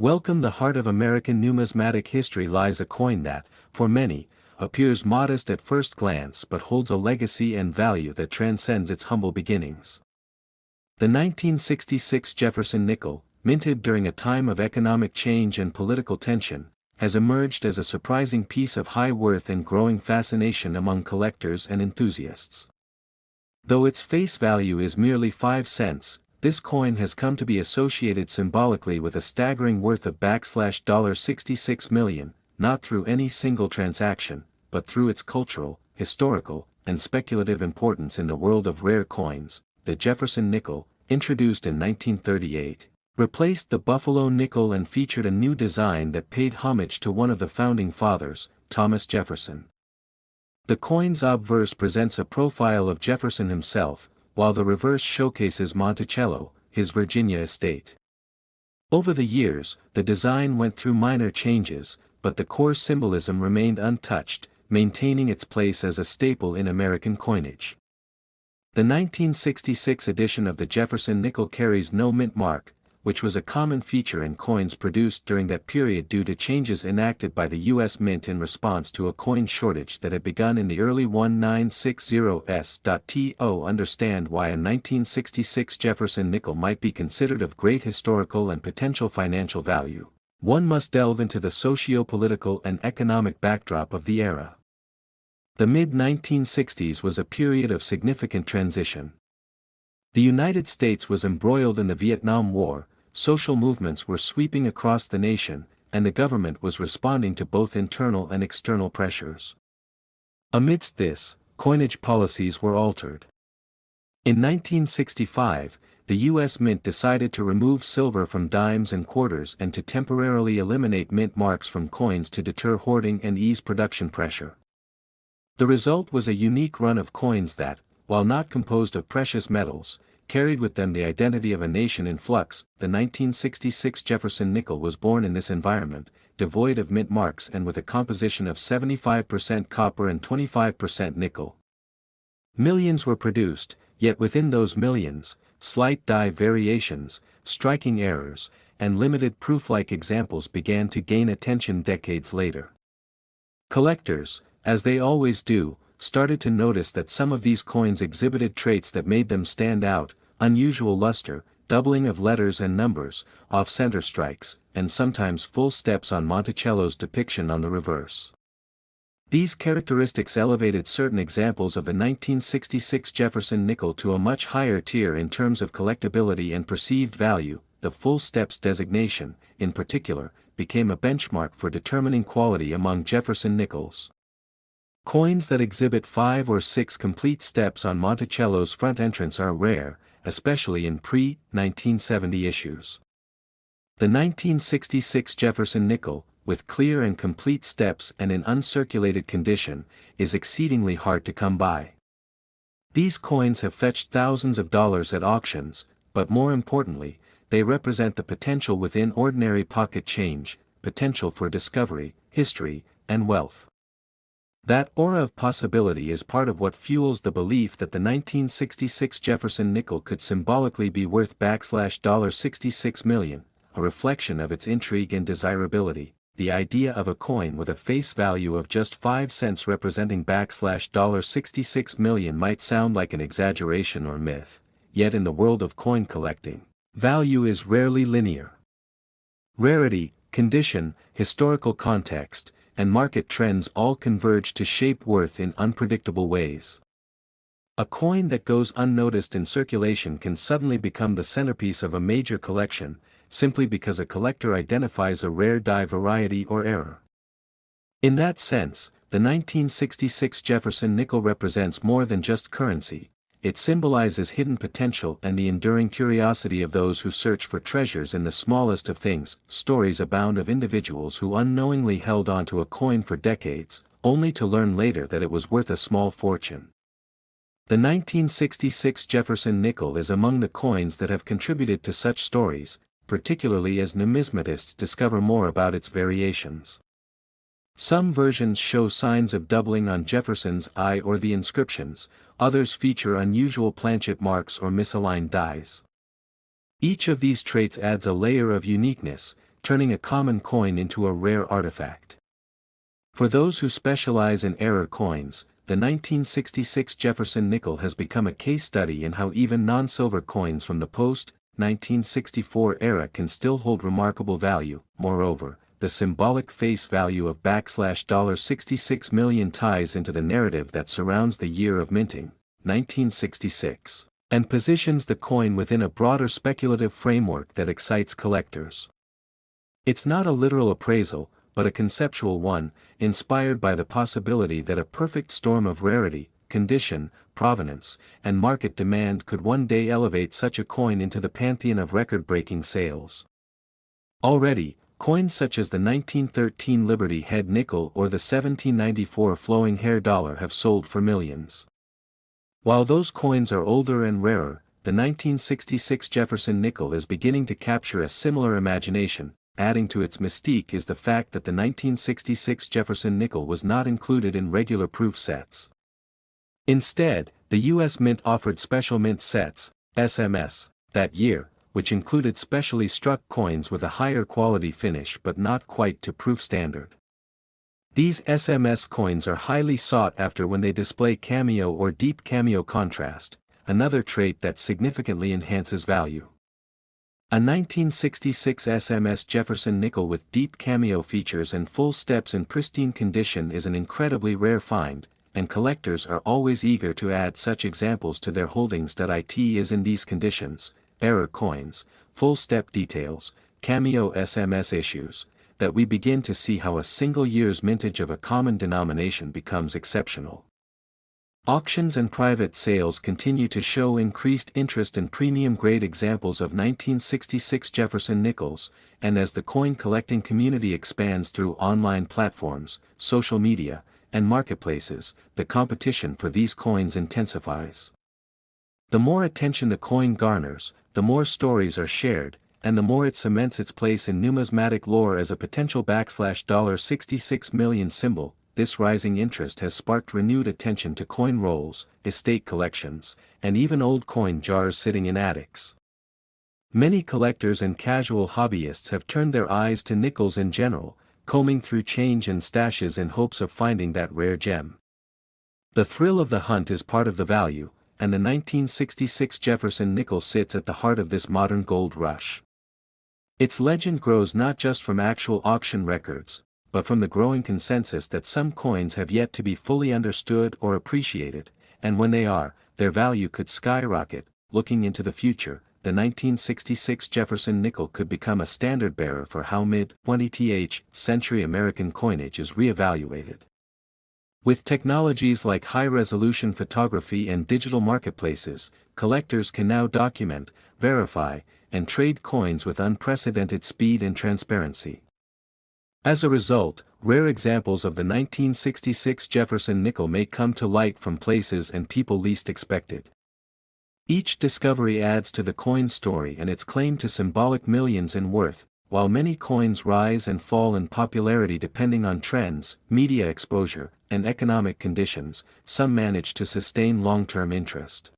Welcome. The heart of American numismatic history lies a coin that, for many, appears modest at first glance but holds a legacy and value that transcends its humble beginnings. The 1966 Jefferson nickel, minted during a time of economic change and political tension, has emerged as a surprising piece of high worth and growing fascination among collectors and enthusiasts. Though its face value is merely 5 cents, this coin has come to be associated symbolically with a staggering worth of $66 million, not through any single transaction, but through its cultural, historical, and speculative importance in the world of rare coins. The Jefferson nickel, introduced in 1938, replaced the Buffalo nickel and featured a new design that paid homage to one of the founding fathers, Thomas Jefferson. The coin's obverse presents a profile of Jefferson himself, while the reverse showcases Monticello, his Virginia estate. Over the years, the design went through minor changes, but the core symbolism remained untouched, maintaining its place as a staple in American coinage. The 1966 edition of the Jefferson nickel carries no mint mark, which was a common feature in coins produced during that period due to changes enacted by the U.S. Mint in response to a coin shortage that had begun in the early 1960s. To understand why a 1966 Jefferson nickel might be considered of great historical and potential financial value, one must delve into the socio-political and economic backdrop of the era. The mid-1960s was a period of significant transition. The United States was embroiled in the Vietnam War, social movements were sweeping across the nation, and the government was responding to both internal and external pressures. Amidst this, coinage policies were altered. In 1965, the U.S. Mint decided to remove silver from dimes and quarters and to temporarily eliminate mint marks from coins to deter hoarding and ease production pressure. The result was a unique run of coins that, while not composed of precious metals, carried with them the identity of a nation in flux. The 1966 Jefferson nickel was born in this environment, devoid of mint marks and with a composition of 75% copper and 25% nickel. Millions were produced, yet within those millions, slight die variations, striking errors, and limited proof-like examples began to gain attention decades later. Collectors, as they always do, started to notice that some of these coins exhibited traits that made them stand out: unusual luster, doubling of letters and numbers, off-center strikes, and sometimes full steps on Monticello's depiction on the reverse. These characteristics elevated certain examples of the 1966 Jefferson nickel to a much higher tier in terms of collectability and perceived value. The full steps designation, in particular, became a benchmark for determining quality among Jefferson nickels. Coins that exhibit 5 or 6 complete steps on Monticello's front entrance are rare, especially in pre-1970 issues. The 1966 Jefferson nickel, with clear and complete steps and in uncirculated condition, is exceedingly hard to come by. These coins have fetched thousands of dollars at auctions, but more importantly, they represent the potential within ordinary pocket change, potential for discovery, history, and wealth. That aura of possibility is part of what fuels the belief that the 1966 Jefferson nickel could symbolically be worth $66 million, a reflection of its intrigue and desirability. The idea of a coin with a face value of just 5 cents representing $66 million might sound like an exaggeration or myth, yet in the world of coin collecting, value is rarely linear. Rarity, condition, historical context, and market trends all converge to shape worth in unpredictable ways. A coin that goes unnoticed in circulation can suddenly become the centerpiece of a major collection, simply because a collector identifies a rare die variety or error. In that sense, the 1966 Jefferson nickel represents more than just currency. It symbolizes hidden potential and the enduring curiosity of those who search for treasures in the smallest of things. Stories abound of individuals who unknowingly held onto a coin for decades, only to learn later that it was worth a small fortune. The 1966 Jefferson nickel is among the coins that have contributed to such stories, particularly as numismatists discover more about its variations. Some versions show signs of doubling on Jefferson's eye or the inscriptions, others feature unusual planchet marks or misaligned dies. Each of these traits adds a layer of uniqueness, turning a common coin into a rare artifact. For those who specialize in error coins, the 1966 Jefferson nickel has become a case study in how even non-silver coins from the post-1964 era can still hold remarkable value. Moreover, the symbolic face value of $66 million ties into the narrative that surrounds the year of minting, 1966, and positions the coin within a broader speculative framework that excites collectors. It's not a literal appraisal, but a conceptual one, inspired by the possibility that a perfect storm of rarity, condition, provenance, and market demand could one day elevate such a coin into the pantheon of record-breaking sales. Already, coins such as the 1913 Liberty Head nickel or the 1794 Flowing Hair dollar have sold for millions. While those coins are older and rarer, the 1966 Jefferson nickel is beginning to capture a similar imagination. Adding to its mystique is the fact that the 1966 Jefferson nickel was not included in regular proof sets. Instead, the U.S. Mint offered special mint sets, SMS, that year, which included specially struck coins with a higher quality finish but not quite to proof standard. These SMS coins are highly sought after when they display cameo or deep cameo contrast, another trait that significantly enhances value. A 1966 SMS Jefferson nickel with deep cameo features and full steps in pristine condition is an incredibly rare find, and collectors are always eager to add such examples to their holdings. It is in these conditions, error coins, full step details, cameo SMS issues, that we begin to see how a single year's mintage of a common denomination becomes exceptional. Auctions and private sales continue to show increased interest in premium-grade examples of 1966 Jefferson nickels, and as the coin collecting community expands through online platforms, social media, and marketplaces, the competition for these coins intensifies. The more attention the coin garners, the more stories are shared, and the more it cements its place in numismatic lore as a potential $66 million symbol. This rising interest has sparked renewed attention to coin rolls, estate collections, and even old coin jars sitting in attics. Many collectors and casual hobbyists have turned their eyes to nickels in general, combing through change and stashes in hopes of finding that rare gem. The thrill of the hunt is part of the value, and the 1966 Jefferson nickel sits at the heart of this modern gold rush. Its legend grows not just from actual auction records, but from the growing consensus that some coins have yet to be fully understood or appreciated, and when they are, their value could skyrocket. Looking into the future, the 1966 Jefferson nickel could become a standard-bearer for how mid-20th century American coinage is re-evaluated. With technologies like high-resolution photography and digital marketplaces, collectors can now document, verify, and trade coins with unprecedented speed and transparency. As a result, rare examples of the 1966 Jefferson nickel may come to light from places and people least expected. Each discovery adds to the coin's story and its claim to symbolic millions in worth, while many coins rise and fall in popularity depending on trends, media exposure, and economic conditions. Some manage to sustain long-term interest.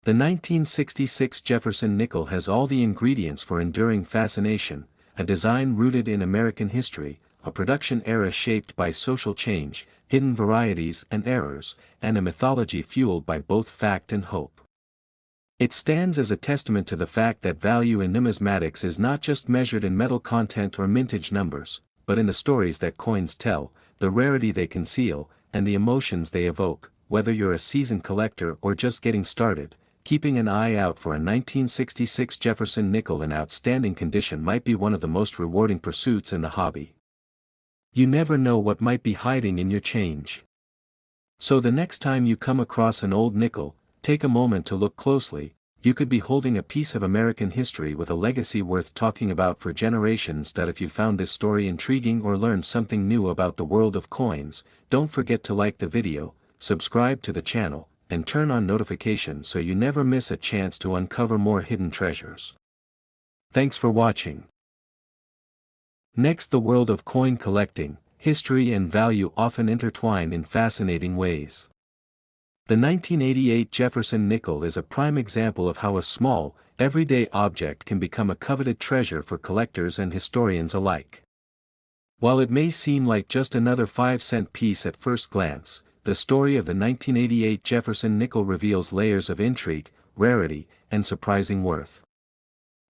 The 1966 Jefferson nickel has all the ingredients for enduring fascination: a design rooted in American history, a production era shaped by social change, hidden varieties and errors, and a mythology fueled by both fact and hope. It stands as a testament to the fact that value in numismatics is not just measured in metal content or mintage numbers, but in the stories that coins tell, the rarity they conceal, and the emotions they evoke. Whether you're a seasoned collector or just getting started, keeping an eye out for a 1966 Jefferson nickel in outstanding condition might be one of the most rewarding pursuits in the hobby. You never know what might be hiding in your change. So the next time you come across an old nickel, take a moment to look closely. You could be holding a piece of American history with a legacy worth talking about for generations. If you found this story intriguing or learned something new about the world of coins, don't forget to like the video, subscribe to the channel, and turn on notifications so you never miss a chance to uncover more hidden treasures. Thanks for watching. Next, the world of coin collecting, history and value often intertwine in fascinating ways. The 1988 Jefferson nickel is a prime example of how a small, everyday object can become a coveted treasure for collectors and historians alike. While it may seem like just another 5-cent piece at first glance, the story of the 1988 Jefferson nickel reveals layers of intrigue, rarity, and surprising worth.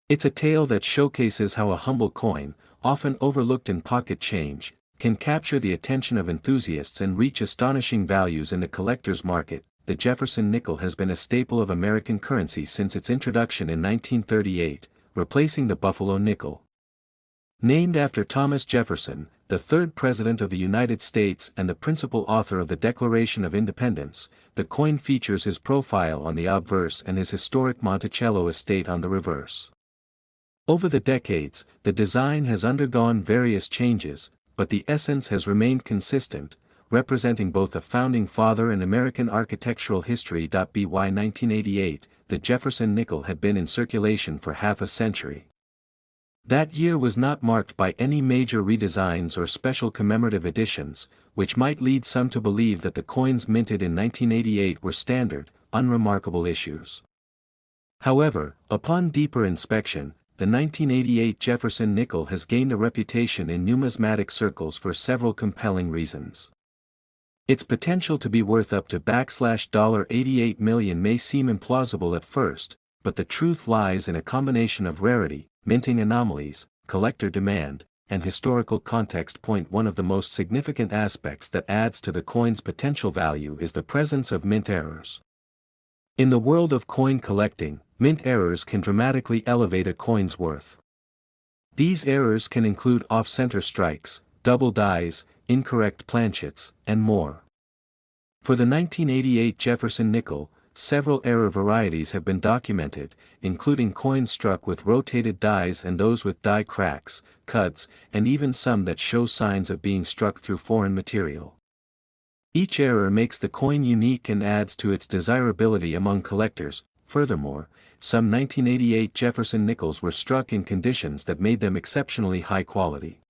It's a tale that showcases how a humble coin, often overlooked in pocket change, can capture the attention of enthusiasts and reach astonishing values in the collector's market. The Jefferson nickel has been a staple of American currency since its introduction in 1938, replacing the Buffalo nickel. Named after Thomas Jefferson, the third President of the United States and the principal author of the Declaration of Independence, the coin features his profile on the obverse and his historic Monticello estate on the reverse. Over the decades, the design has undergone various changes, but the essence has remained consistent, representing both a founding father in American architectural history. By 1988, the Jefferson nickel had been in circulation for half a century. That year was not marked by any major redesigns or special commemorative editions, which might lead some to believe that the coins minted in 1988 were standard, unremarkable issues. However, upon deeper inspection, the 1988 Jefferson nickel has gained a reputation in numismatic circles for several compelling reasons. Its potential to be worth up to $88 million may seem implausible at first, but the truth lies in a combination of rarity, minting anomalies, collector demand, and historical context. One of the most significant aspects that adds to the coin's potential value is the presence of mint errors. In the world of coin collecting, mint errors can dramatically elevate a coin's worth. These errors can include off-center strikes, double dies, incorrect planchets, and more. For the 1988 Jefferson nickel, several error varieties have been documented, including coins struck with rotated dies and those with die cracks, cuts, and even some that show signs of being struck through foreign material. Each error makes the coin unique and adds to its desirability among collectors. Furthermore, some 1988 Jefferson nickels were struck in conditions that made them exceptionally high quality.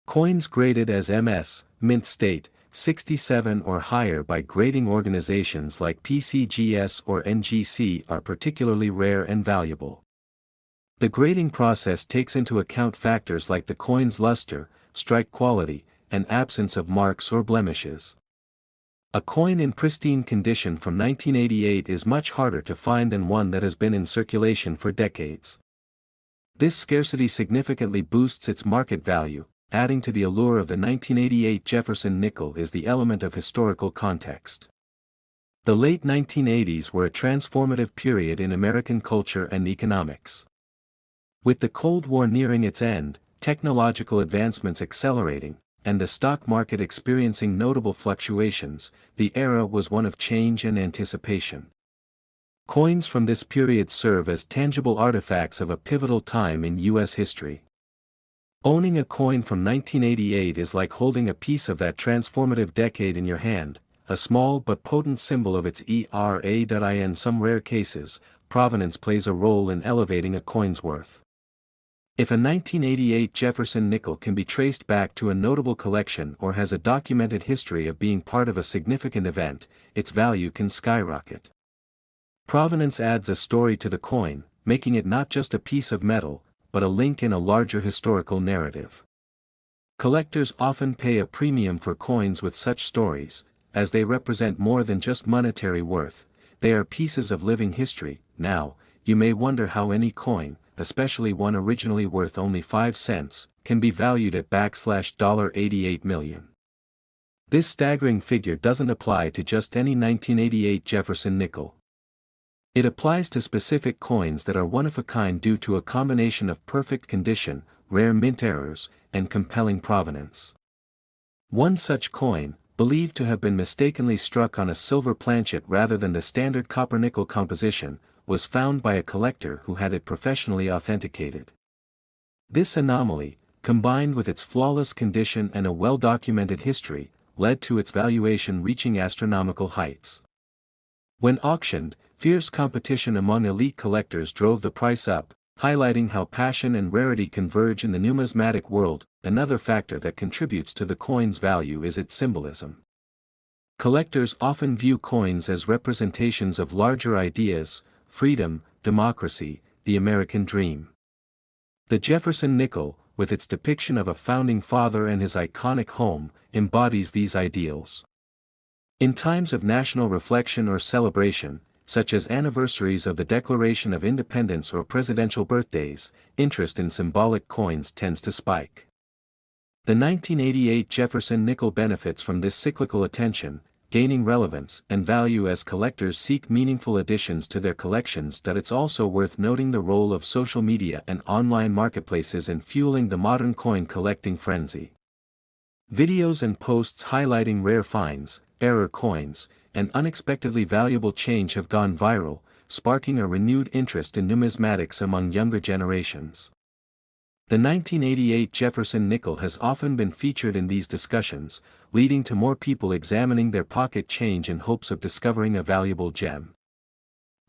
Coins graded as MS, mint state, 67 or higher by grading organizations like PCGS or NGC are particularly rare and valuable. The grading process takes into account factors like the coin's luster, strike quality, and absence of marks or blemishes. A coin in pristine condition from 1988 is much harder to find than one that has been in circulation for decades. This scarcity significantly boosts its market value. Adding to the allure of the 1988 Jefferson nickel is the element of historical context. The late 1980s were a transformative period in American culture and economics. With the Cold War nearing its end, technological advancements accelerating, and the stock market experiencing notable fluctuations, the era was one of change and anticipation. Coins from this period serve as tangible artifacts of a pivotal time in U.S. history. Owning a coin from 1988 is like holding a piece of that transformative decade in your hand, a small but potent symbol of its era. In some rare cases, provenance plays a role in elevating a coin's worth. If a 1988 Jefferson nickel can be traced back to a notable collection or has a documented history of being part of a significant event, its value can skyrocket. Provenance adds a story to the coin, making it not just a piece of metal, but a link in a larger historical narrative. Collectors often pay a premium for coins with such stories, as they represent more than just monetary worth. They are pieces of living history. Now, you may wonder how any coin, especially one originally worth only 5 cents, can be valued at $88 million. This staggering figure doesn't apply to just any 1988 Jefferson nickel. It applies to specific coins that are one of a kind due to a combination of perfect condition, rare mint errors, and compelling provenance. One such coin, believed to have been mistakenly struck on a silver planchet rather than the standard copper-nickel composition, was found by a collector who had it professionally authenticated. This anomaly, combined with its flawless condition and a well-documented history, led to its valuation reaching astronomical heights. When auctioned, fierce competition among elite collectors drove the price up, highlighting how passion and rarity converge in the numismatic world. Another factor that contributes to the coin's value is its symbolism. Collectors often view coins as representations of larger ideas: freedom, democracy, the American dream. The Jefferson nickel, with its depiction of a founding father and his iconic home, embodies these ideals. In times of national reflection or celebration, such as anniversaries of the Declaration of Independence or presidential birthdays, interest in symbolic coins tends to spike. The 1988 Jefferson nickel benefits from this cyclical attention, gaining relevance and value as collectors seek meaningful additions to their collections. It's also worth noting the role of social media and online marketplaces in fueling the modern coin collecting frenzy. Videos and posts highlighting rare finds, error coins, and unexpectedly valuable change have gone viral, sparking a renewed interest in numismatics among younger generations. The 1988 Jefferson nickel has often been featured in these discussions, leading to more people examining their pocket change in hopes of discovering a valuable gem.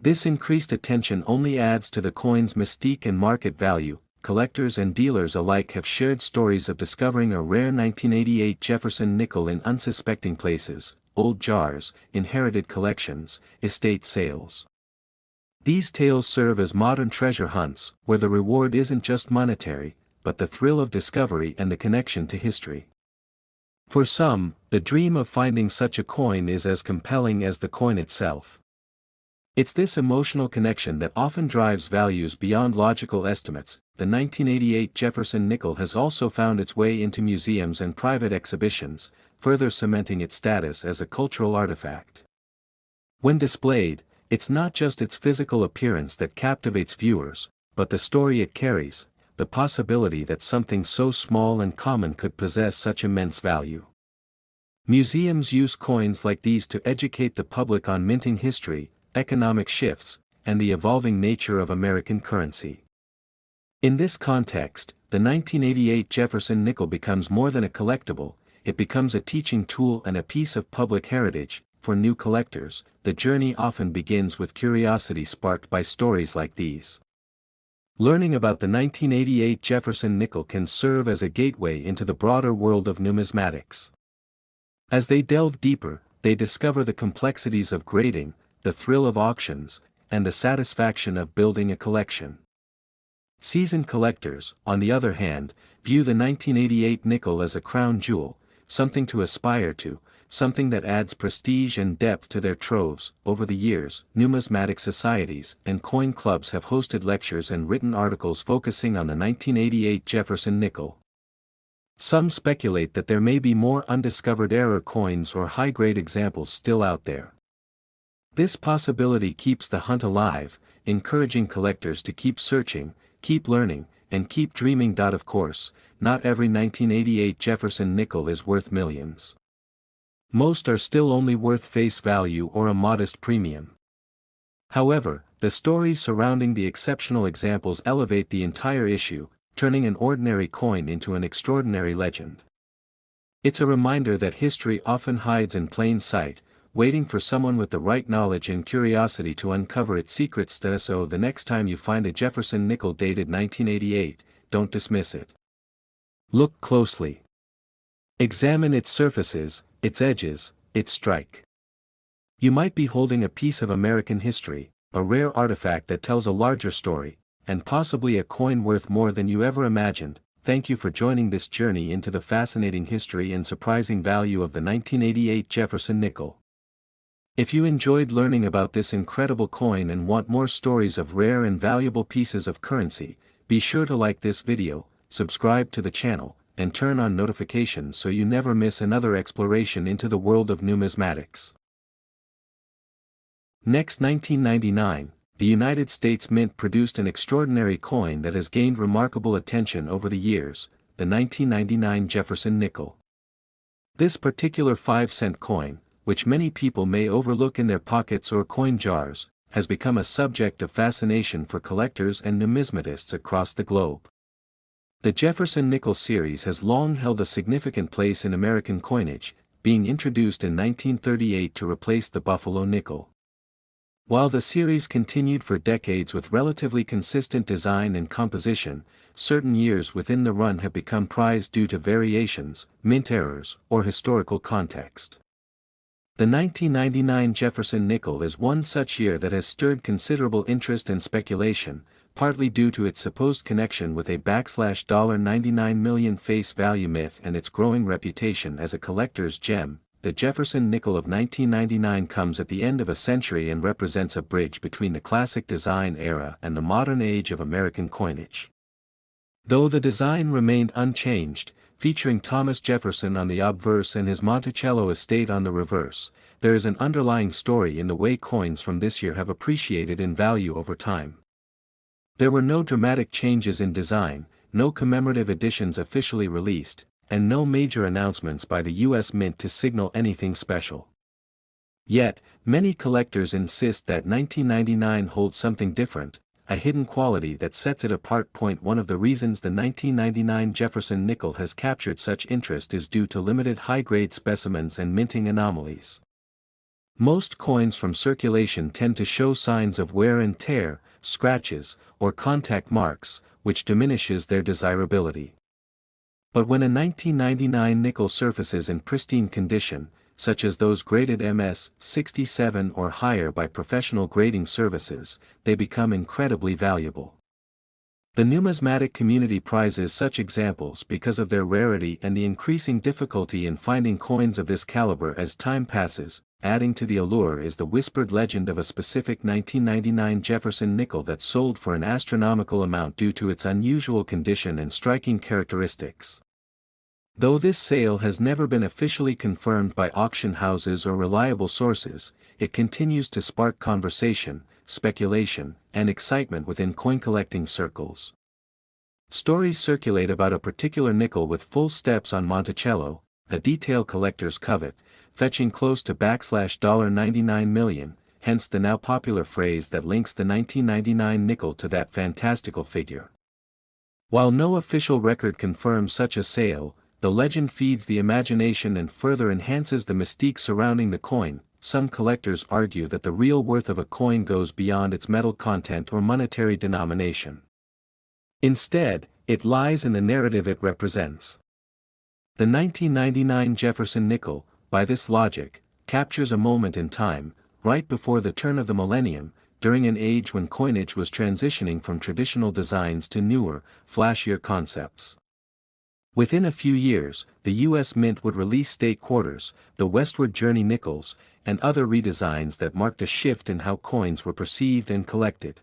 This increased attention only adds to the coin's mystique and market value. Collectors and dealers alike have shared stories of discovering a rare 1988 Jefferson nickel in unsuspecting places: old jars, inherited collections, estate sales. These tales serve as modern treasure hunts, where the reward isn't just monetary, but the thrill of discovery and the connection to history. For some, the dream of finding such a coin is as compelling as the coin itself. It's this emotional connection that often drives values beyond logical estimates. The 1988 Jefferson nickel has also found its way into museums and private exhibitions, further cementing its status as a cultural artifact. When displayed, it's not just its physical appearance that captivates viewers, but the story it carries, the possibility that something so small and common could possess such immense value. Museums use coins like these to educate the public on minting history, economic shifts, and the evolving nature of American currency. In this context, the 1988 Jefferson nickel becomes more than a collectible; it becomes a teaching tool and a piece of public heritage. For new collectors, the journey often begins with curiosity sparked by stories like these. Learning about the 1988 Jefferson nickel can serve as a gateway into the broader world of numismatics. As they delve deeper, they discover the complexities of grading, the thrill of auctions, and the satisfaction of building a collection. Seasoned collectors, on the other hand, view the 1988 nickel as a crown jewel, something to aspire to, something that adds prestige and depth to their troves. Over the years, numismatic societies and coin clubs have hosted lectures and written articles focusing on the 1988 Jefferson nickel. Some speculate that there may be more undiscovered error coins or high-grade examples still out there. This possibility keeps the hunt alive, encouraging collectors to keep searching, keep learning, and keep dreaming. Of course, not every 1988 Jefferson nickel is worth millions. Most are still only worth face value or a modest premium. However, the stories surrounding the exceptional examples elevate the entire issue, turning an ordinary coin into an extraordinary legend. It's a reminder that history often hides in plain sight, waiting for someone with the right knowledge and curiosity to uncover its secrets. So the next time you find a Jefferson nickel dated 1988, don't dismiss it. Look closely. Examine its surfaces, its edges, its strike. You might be holding a piece of American history, a rare artifact that tells a larger story, and possibly a coin worth more than you ever imagined. Thank you for joining this journey into the fascinating history and surprising value of the 1988 Jefferson nickel. If you enjoyed learning about this incredible coin and want more stories of rare and valuable pieces of currency, be sure to like this video, subscribe to the channel, and turn on notifications so you never miss another exploration into the world of numismatics. Next, 1999, the United States Mint produced an extraordinary coin that has gained remarkable attention over the years, the 1999 Jefferson nickel. This particular 5-cent coin, which many people may overlook in their pockets or coin jars, has become a subject of fascination for collectors and numismatists across the globe. The Jefferson nickel series has long held a significant place in American coinage, being introduced in 1938 to replace the Buffalo nickel. While the series continued for decades with relatively consistent design and composition, certain years within the run have become prized due to variations, mint errors, or historical context. The 1999 Jefferson nickel is one such year that has stirred considerable interest and speculation, partly due to its supposed connection with a $99 million face value myth and its growing reputation as a collector's gem. The Jefferson nickel of 1999 comes at the end of a century and represents a bridge between the classic design era and the modern age of American coinage. Though the design remained unchanged, featuring Thomas Jefferson on the obverse and his Monticello estate on the reverse, there is an underlying story in the way coins from this year have appreciated in value over time. There were no dramatic changes in design, no commemorative editions officially released, and no major announcements by the U.S. Mint to signal anything special. Yet, many collectors insist that 1999 holds something different, a hidden quality that sets it apart. One of the reasons the 1999 Jefferson nickel has captured such interest is due to limited high-grade specimens and minting anomalies. Most coins from circulation tend to show signs of wear and tear, scratches, or contact marks, which diminishes their desirability. But when a 1999 nickel surfaces in pristine condition, such as those graded MS 67 or higher by professional grading services, they become incredibly valuable. The numismatic community prizes such examples because of their rarity and the increasing difficulty in finding coins of this caliber as time passes. Adding to the allure is the whispered legend of a specific 1999 Jefferson nickel that sold for an astronomical amount due to its unusual condition and striking characteristics. Though this sale has never been officially confirmed by auction houses or reliable sources, it continues to spark conversation, speculation, and excitement within coin collecting circles. Stories circulate about a particular nickel with full steps on Monticello, a detail collectors covet, fetching close to $99 million, hence the now popular phrase that links the 1999 nickel to that fantastical figure. While no official record confirms such a sale, the legend feeds the imagination and further enhances the mystique surrounding the coin. Some collectors argue that the real worth of a coin goes beyond its metal content or monetary denomination. Instead, it lies in the narrative it represents. The 1999 Jefferson nickel, by this logic, captures a moment in time, right before the turn of the millennium, during an age when coinage was transitioning from traditional designs to newer, flashier concepts. Within a few years, the U.S. Mint would release State Quarters, the Westward Journey nickels, and other redesigns that marked a shift in how coins were perceived and collected.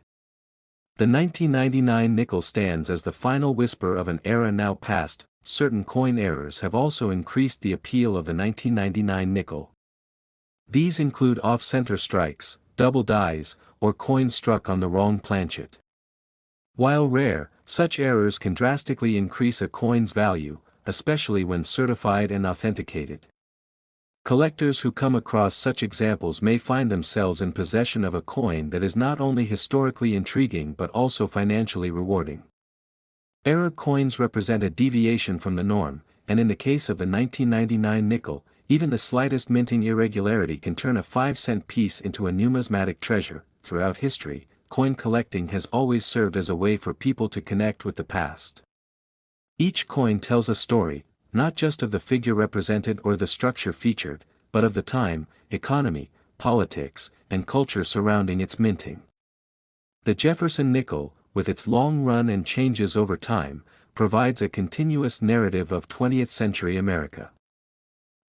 The 1999 nickel stands as the final whisper of an era now past. Certain coin errors have also increased the appeal of the 1999 nickel. These include off-center strikes, double dies, or coins struck on the wrong planchet. While rare, such errors can drastically increase a coin's value, especially when certified and authenticated. Collectors who come across such examples may find themselves in possession of a coin that is not only historically intriguing but also financially rewarding. Error coins represent a deviation from the norm, and in the case of the 1999 nickel, even the slightest minting irregularity can turn a 5-cent piece into a numismatic treasure. Throughout history, coin collecting has always served as a way for people to connect with the past. Each coin tells a story, not just of the figure represented or the structure featured, but of the time, economy, politics, and culture surrounding its minting. The Jefferson nickel, with its long run and changes over time, provides a continuous narrative of 20th century America.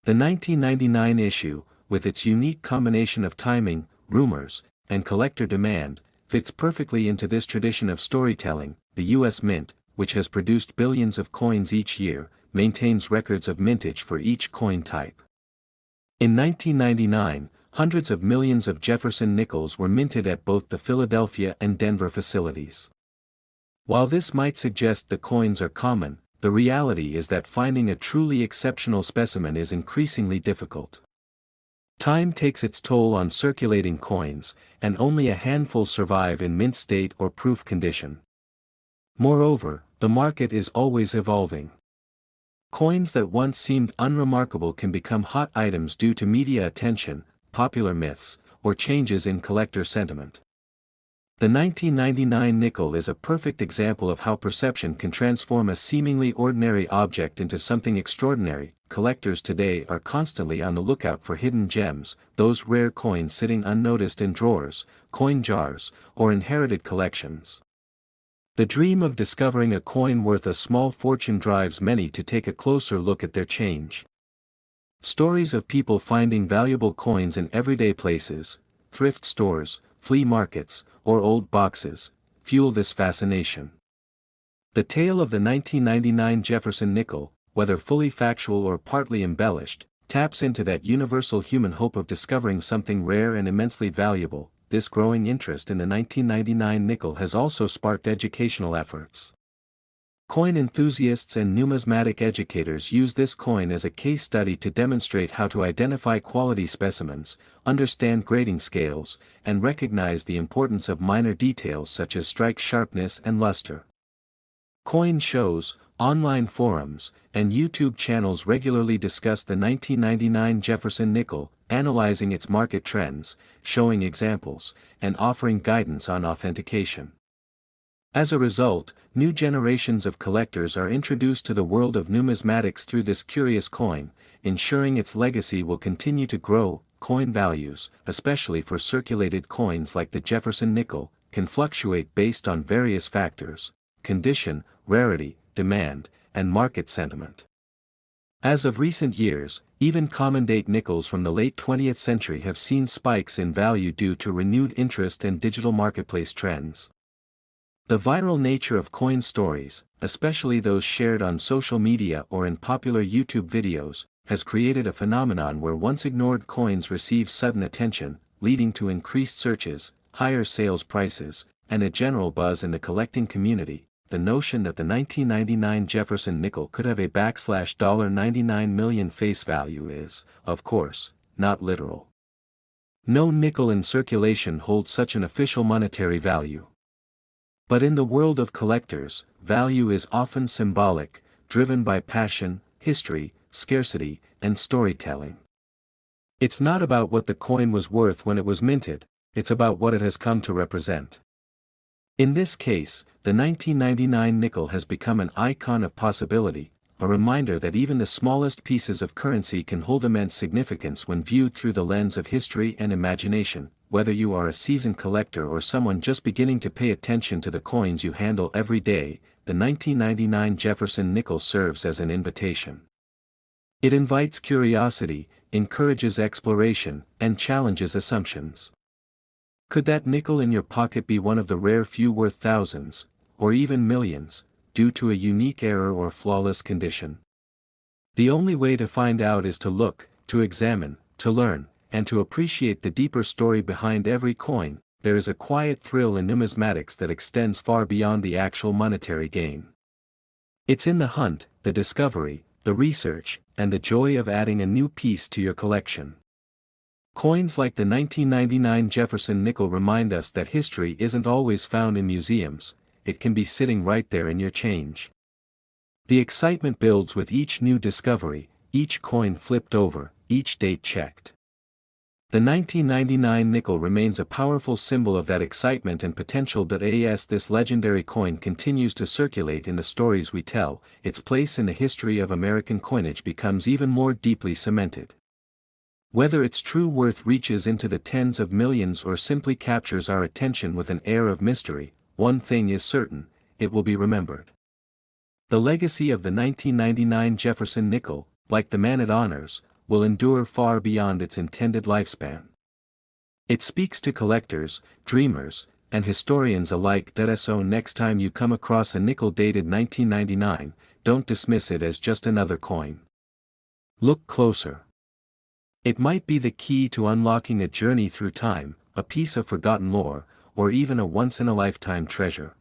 The 1999 issue, with its unique combination of timing, rumors, and collector demand, fits perfectly into this tradition of storytelling. The U.S. Mint, which has produced billions of coins each year, maintains records of mintage for each coin type. In 1999, hundreds of millions of Jefferson nickels were minted at both the Philadelphia and Denver facilities. While this might suggest the coins are common, the reality is that finding a truly exceptional specimen is increasingly difficult. Time takes its toll on circulating coins, and only a handful survive in mint state or proof condition. Moreover, the market is always evolving. Coins that once seemed unremarkable can become hot items due to media attention, popular myths, or changes in collector sentiment. The 1999 nickel is a perfect example of how perception can transform a seemingly ordinary object into something extraordinary. collectors today are constantly on the lookout for hidden gems, those rare coins sitting unnoticed in drawers, coin jars, or inherited collections. The dream of discovering a coin worth a small fortune drives many to take a closer look at their change. Stories of people finding valuable coins in everyday places, thrift stores, flea markets, or old boxes, fuel this fascination. The tale of the 1999 Jefferson nickel, whether fully factual or partly embellished, taps into that universal human hope of discovering something rare and immensely valuable. This growing interest in the 1999 nickel has also sparked educational efforts. Coin enthusiasts and numismatic educators use this coin as a case study to demonstrate how to identify quality specimens, understand grading scales, and recognize the importance of minor details such as strike sharpness and luster. Coin shows, online forums, and YouTube channels regularly discuss the 1999 Jefferson nickel, analyzing its market trends, showing examples, and offering guidance on authentication. As a result, new generations of collectors are introduced to the world of numismatics through this curious coin, ensuring its legacy will continue to grow. Coin values, especially for circulated coins like the Jefferson nickel, can fluctuate based on various factors: condition, rarity, demand, and market sentiment. As of recent years, even common-date nickels from the late 20th century have seen spikes in value due to renewed interest and digital marketplace trends. The viral nature of coin stories, especially those shared on social media or in popular YouTube videos, has created a phenomenon where once ignored coins receive sudden attention, leading to increased searches, higher sales prices, and a general buzz in the collecting community. The notion that the 1999 Jefferson nickel could have a $99 million face value is, of course, not literal. No nickel in circulation holds such an official monetary value. But in the world of collectors, value is often symbolic, driven by passion, history, scarcity, and storytelling. It's not about what the coin was worth when it was minted, it's about what it has come to represent. In this case, the 1999 nickel has become an icon of possibility, a reminder that even the smallest pieces of currency can hold immense significance when viewed through the lens of history and imagination. Whether you are a seasoned collector or someone just beginning to pay attention to the coins you handle every day, the 1999 Jefferson nickel serves as an invitation. It invites curiosity, encourages exploration, and challenges assumptions. Could that nickel in your pocket be one of the rare few worth thousands, or even millions, due to a unique error or flawless condition? The only way to find out is to look, to examine, to learn, and to appreciate the deeper story behind every coin. There is a quiet thrill in numismatics that extends far beyond the actual monetary gain. It's in the hunt, the discovery, the research, and the joy of adding a new piece to your collection. Coins like the 1999 Jefferson nickel remind us that history isn't always found in museums, it can be sitting right there in your change. The excitement builds with each new discovery, each coin flipped over, each date checked. The 1999 nickel remains a powerful symbol of that excitement and potential. As this legendary coin continues to circulate in the stories we tell, its place in the history of American coinage becomes even more deeply cemented. Whether its true worth reaches into the tens of millions or simply captures our attention with an air of mystery, one thing is certain: it will be remembered. The legacy of the 1999 Jefferson nickel, like the man it honors, will endure far beyond its intended lifespan. It speaks to collectors, dreamers, and historians alike. So next time you come across a nickel dated 1999, don't dismiss it as just another coin. Look closer. It might be the key to unlocking a journey through time, a piece of forgotten lore, or even a once-in-a-lifetime treasure.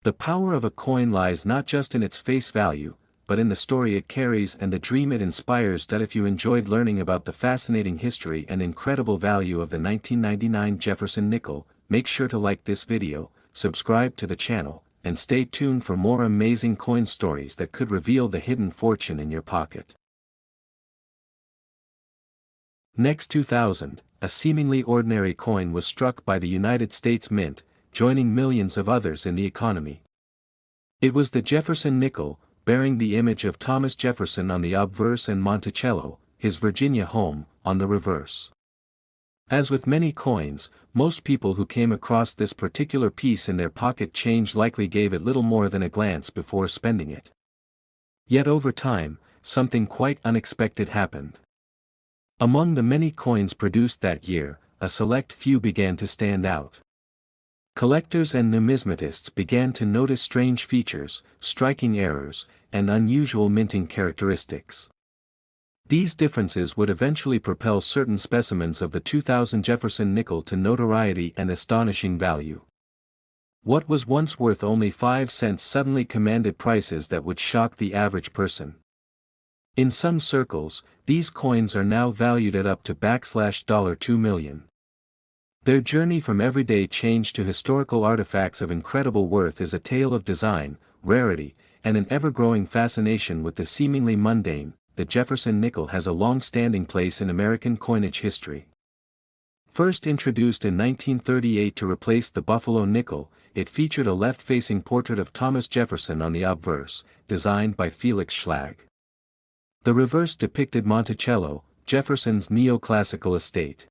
The power of a coin lies not just in its face value, but in the story it carries and the dream it inspires. If you enjoyed learning about the fascinating history and incredible value of the 1999 Jefferson nickel, make sure to like this video, subscribe to the channel, and stay tuned for more amazing coin stories that could reveal the hidden fortune in your pocket. Next 2000, a seemingly ordinary coin was struck by the United States Mint, joining millions of others in the economy. It was the Jefferson nickel, bearing the image of Thomas Jefferson on the obverse and Monticello, his Virginia home, on the reverse. As with many coins, most people who came across this particular piece in their pocket change likely gave it little more than a glance before spending it. Yet over time, something quite unexpected happened. Among the many coins produced that year, a select few began to stand out. Collectors and numismatists began to notice strange features, striking errors, and unusual minting characteristics. These differences would eventually propel certain specimens of the 2000 Jefferson nickel to notoriety and astonishing value. What was once worth only 5 cents suddenly commanded prices that would shock the average person. In some circles, these coins are now valued at up to $2 million. Their journey from everyday change to historical artifacts of incredible worth is a tale of design, rarity, and an ever-growing fascination with the seemingly mundane. The Jefferson nickel has a long-standing place in American coinage history. First introduced in 1938 to replace the Buffalo nickel, it featured a left-facing portrait of Thomas Jefferson on the obverse, designed by Felix Schlag. The reverse depicted Monticello, Jefferson's neoclassical estate.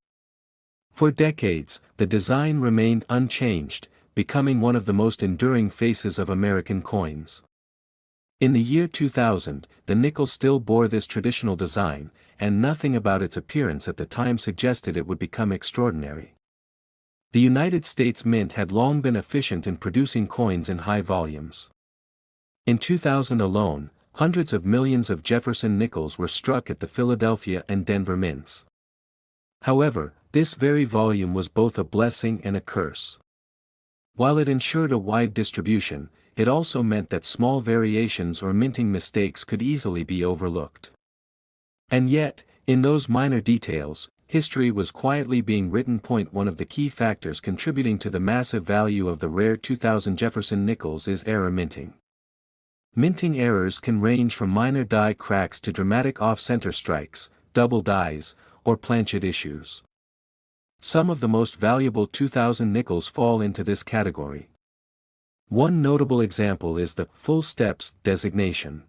For decades, the design remained unchanged, becoming one of the most enduring faces of American coins. In the year 2000, the nickel still bore this traditional design, and nothing about its appearance at the time suggested it would become extraordinary. The United States Mint had long been efficient in producing coins in high volumes. In 2000 alone, hundreds of millions of Jefferson nickels were struck at the Philadelphia and Denver mints. However, this very volume was both a blessing and a curse. While it ensured a wide distribution, it also meant that small variations or minting mistakes could easily be overlooked. And yet, in those minor details, history was quietly being written. One of the key factors contributing to the massive value of the rare 2000 Jefferson nickels is error minting. Minting errors can range from minor die cracks to dramatic off-center strikes, double dies, or planchet issues. Some of the most valuable 2000 nickels fall into this category. One notable example is the full steps designation.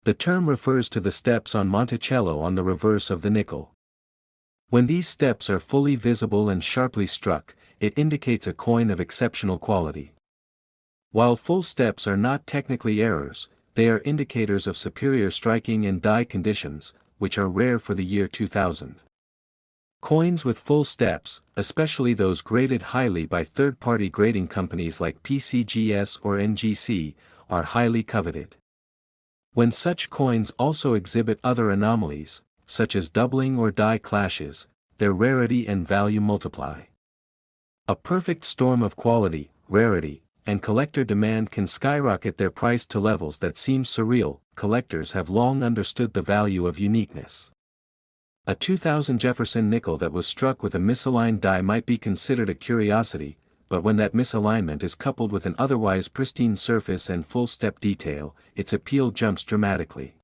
The term refers to the steps on Monticello on the reverse of the nickel. When these steps are fully visible and sharply struck, it indicates a coin of exceptional quality. While full steps are not technically errors, they are indicators of superior striking and die conditions, which are rare for the year 2000. Coins with full steps, especially those graded highly by third-party grading companies like PCGS or NGC, are highly coveted. When such coins also exhibit other anomalies, such as doubling or die clashes, their rarity and value multiply. A perfect storm of quality, rarity, and collector demand can skyrocket their price to levels that seem surreal. Collectors have long understood the value of uniqueness. A 2000 Jefferson nickel that was struck with a misaligned die might be considered a curiosity, but when that misalignment is coupled with an otherwise pristine surface and full step detail, its appeal jumps dramatically.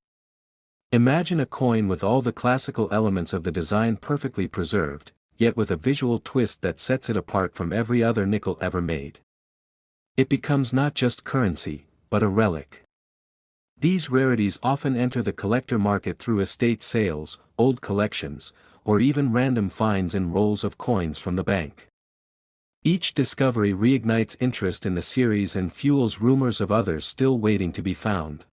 Imagine a coin with all the classical elements of the design perfectly preserved, yet with a visual twist that sets it apart from every other nickel ever made. It becomes not just currency, but a relic. These rarities often enter the collector market through estate sales, old collections, or even random finds in rolls of coins from the bank. Each discovery reignites interest in the series and fuels rumors of others still waiting to be found.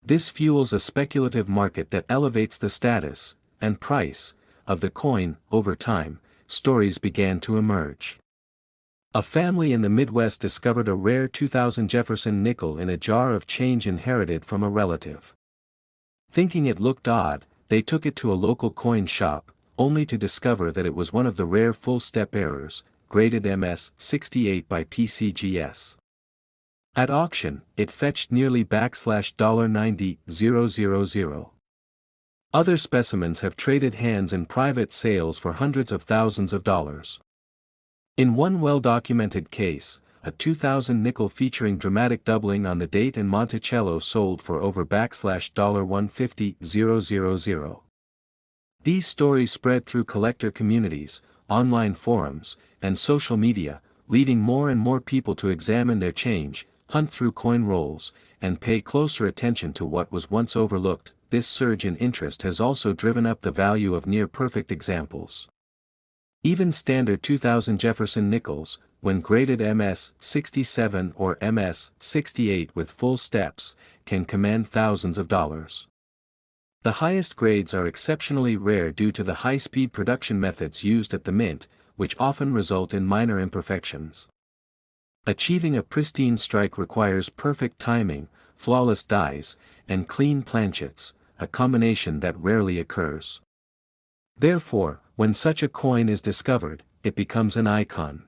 This fuels a speculative market that elevates the status, and price, of the coin. Over time, stories began to emerge. A family in the Midwest discovered a rare 2000 Jefferson nickel in a jar of change inherited from a relative. Thinking it looked odd, they took it to a local coin shop, only to discover that it was one of the rare full-step errors, graded MS-68 by PCGS. At auction, it fetched nearly $90,000. Other specimens have traded hands in private sales for hundreds of thousands of dollars. In one well-documented case, a 2000 nickel featuring dramatic doubling on the date in Monticello sold for over $150,000. These stories spread through collector communities, online forums, and social media, leading more and more people to examine their change, hunt through coin rolls, and pay closer attention to what was once overlooked. This surge in interest has also driven up the value of near-perfect examples. Even standard 2000 Jefferson nickels, when graded MS-67 or MS-68 with full steps, can command thousands of dollars. The highest grades are exceptionally rare due to the high-speed production methods used at the mint, which often result in minor imperfections. Achieving a pristine strike requires perfect timing, flawless dies, and clean planchets, a combination that rarely occurs. Therefore, when such a coin is discovered, it becomes an icon.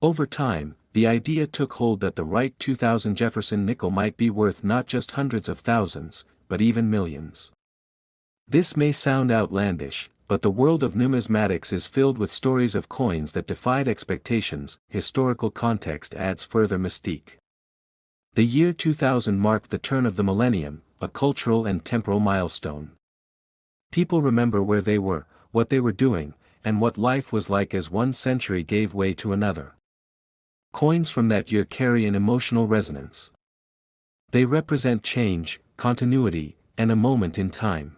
Over time, the idea took hold that the right 2000 Jefferson nickel might be worth not just hundreds of thousands, but even millions. This may sound outlandish, but the world of numismatics is filled with stories of coins that defied expectations. Historical context adds further mystique. The year 2000 marked the turn of the millennium, a cultural and temporal milestone. People remember where they were, what they were doing, and what life was like as one century gave way to another. Coins from that year carry an emotional resonance. They represent change, continuity, and a moment in time.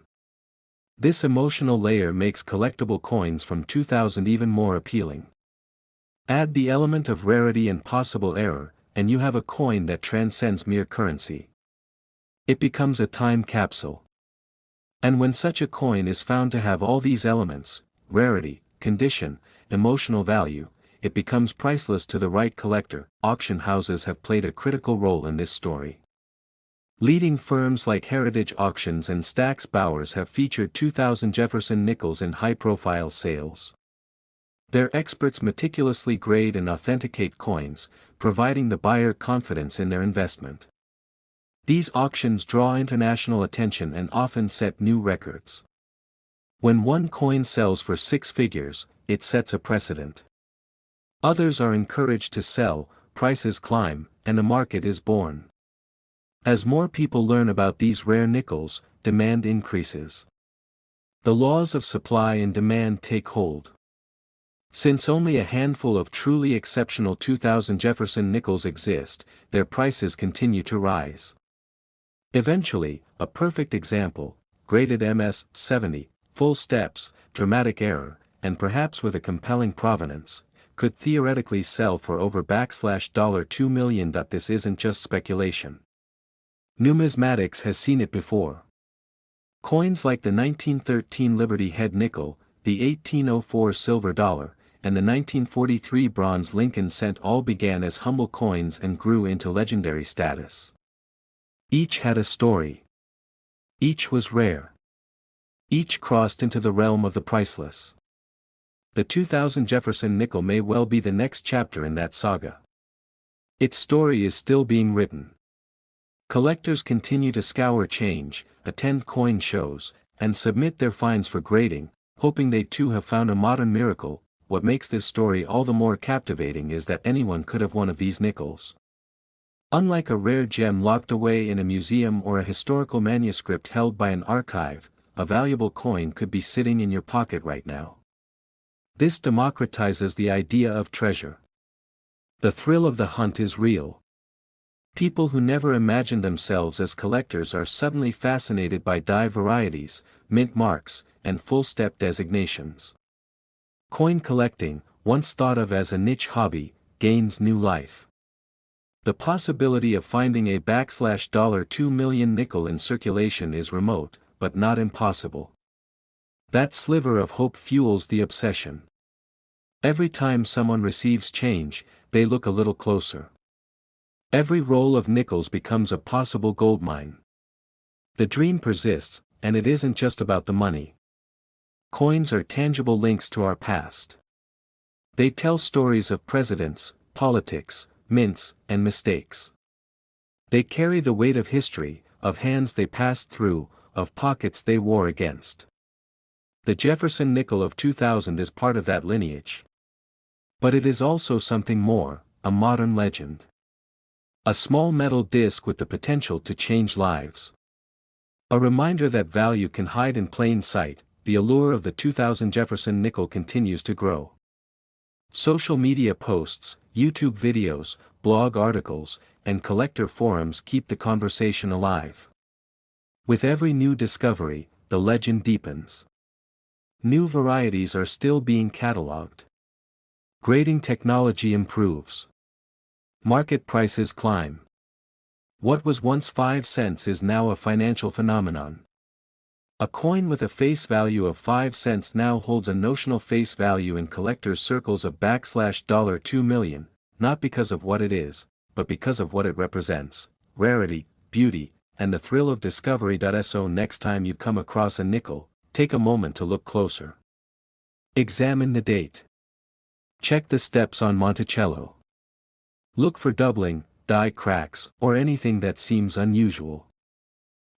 This emotional layer makes collectible coins from 2000 even more appealing. Add the element of rarity and possible error, and you have a coin that transcends mere currency. It becomes a time capsule. And when such a coin is found to have all these elements, rarity, condition, emotional value, it becomes priceless to the right collector. Auction houses have played a critical role in this story. Leading firms like Heritage Auctions and Stack's Bowers have featured 2000 Jefferson nickels in high-profile sales. Their experts meticulously grade and authenticate coins, providing the buyer confidence in their investment. These auctions draw international attention and often set new records. When one coin sells for six figures, it sets a precedent. Others are encouraged to sell, prices climb, and a market is born. As more people learn about these rare nickels, demand increases. The laws of supply and demand take hold. Since only a handful of truly exceptional 2000 Jefferson nickels exist, their prices continue to rise. Eventually, a perfect example, graded MS-70, full steps, dramatic error, and perhaps with a compelling provenance, could theoretically sell for over $2 million. This isn't just speculation. Numismatics has seen it before. Coins like the 1913 Liberty Head nickel, the 1804 silver dollar, and the 1943 bronze Lincoln cent all began as humble coins and grew into legendary status. Each had a story. Each was rare. Each crossed into the realm of the priceless. The 2000 Jefferson nickel may well be the next chapter in that saga. Its story is still being written. Collectors continue to scour change, attend coin shows, and submit their finds for grading, hoping they too have found a modern miracle. What makes this story all the more captivating is that anyone could have one of these nickels. Unlike a rare gem locked away in a museum or a historical manuscript held by an archive, a valuable coin could be sitting in your pocket right now. This democratizes the idea of treasure. The thrill of the hunt is real. People who never imagined themselves as collectors are suddenly fascinated by die varieties, mint marks, and full-step designations. Coin collecting, once thought of as a niche hobby, gains new life. The possibility of finding a $2 million nickel in circulation is remote, but not impossible. That sliver of hope fuels the obsession. Every time someone receives change, they look a little closer. Every roll of nickels becomes a possible goldmine. The dream persists, and it isn't just about the money. Coins are tangible links to our past. They tell stories of presidents, politics, mints, and mistakes. They carry the weight of history, of hands they passed through, of pockets they wore against. The Jefferson nickel of 2000 is part of that lineage. But it is also something more, a modern legend. A small metal disc with the potential to change lives. A reminder that value can hide in plain sight. The allure of the 2000 Jefferson nickel continues to grow. Social media posts, YouTube videos, blog articles, and collector forums keep the conversation alive. With every new discovery, the legend deepens. New varieties are still being catalogued. Grading technology improves. Market prices climb. What was once 5 cents is now a financial phenomenon. A coin with a face value of 5 cents now holds a notional face value in collectors' circles of $2 million, not because of what it is, but because of what it represents: rarity, beauty, and the thrill of discovery. So next time you come across a nickel, take a moment to look closer. Examine the date. Check the steps on Monticello. Look for doubling, die cracks, or anything that seems unusual.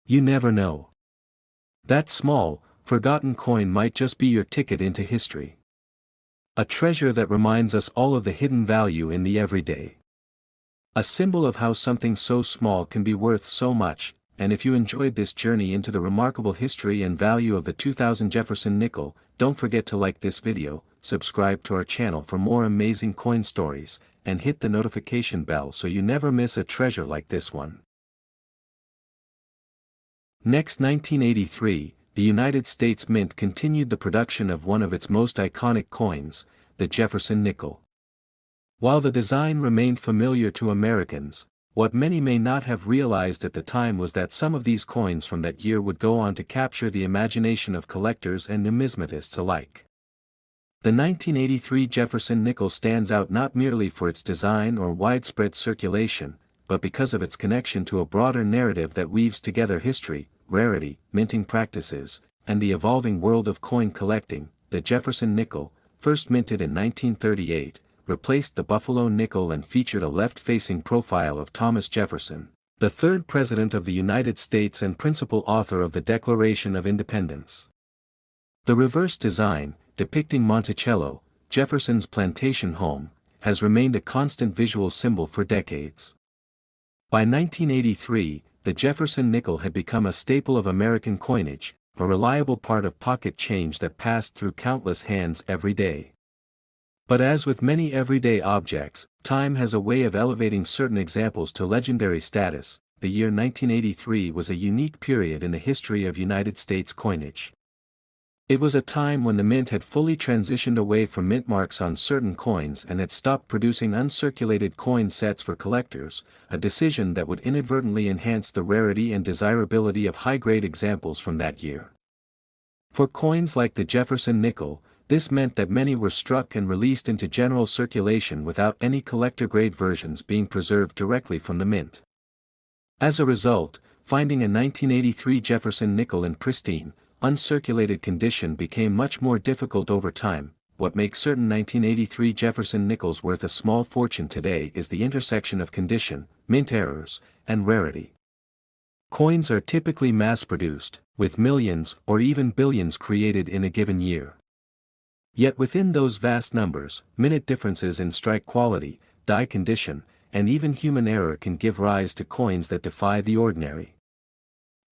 You never know. That small, forgotten coin might just be your ticket into history. A treasure that reminds us all of the hidden value in the everyday. A symbol of how something so small can be worth so much. And if you enjoyed this journey into the remarkable history and value of the 2000 Jefferson nickel, don't forget to like this video, subscribe to our channel for more amazing coin stories, and hit the notification bell so you never miss a treasure like this one. Next, 1983, the United States Mint continued the production of one of its most iconic coins, the Jefferson nickel. While the design remained familiar to Americans, what many may not have realized at the time was that some of these coins from that year would go on to capture the imagination of collectors and numismatists alike. The 1983 Jefferson nickel stands out not merely for its design or widespread circulation, but because of its connection to a broader narrative that weaves together history, rarity, minting practices, and the evolving world of coin collecting. The Jefferson nickel, first minted in 1938, replaced the Buffalo nickel and featured a left-facing profile of Thomas Jefferson, the third President of the United States and principal author of the Declaration of Independence. The reverse design, depicting Monticello, Jefferson's plantation home, has remained a constant visual symbol for decades. By 1983, the Jefferson nickel had become a staple of American coinage, a reliable part of pocket change that passed through countless hands every day. But as with many everyday objects, time has a way of elevating certain examples to legendary status. The year 1983 was a unique period in the history of United States coinage. It was a time when the mint had fully transitioned away from mint marks on certain coins and had stopped producing uncirculated coin sets for collectors, a decision that would inadvertently enhance the rarity and desirability of high-grade examples from that year. For coins like the Jefferson nickel, this meant that many were struck and released into general circulation without any collector-grade versions being preserved directly from the mint. As a result, finding a 1983 Jefferson nickel in pristine, uncirculated condition became much more difficult over time. What makes certain 1983 Jefferson nickels worth a small fortune today is the intersection of condition, mint errors, and rarity. Coins are typically mass-produced, with millions or even billions created in a given year. Yet within those vast numbers, minute differences in strike quality, die condition, and even human error can give rise to coins that defy the ordinary.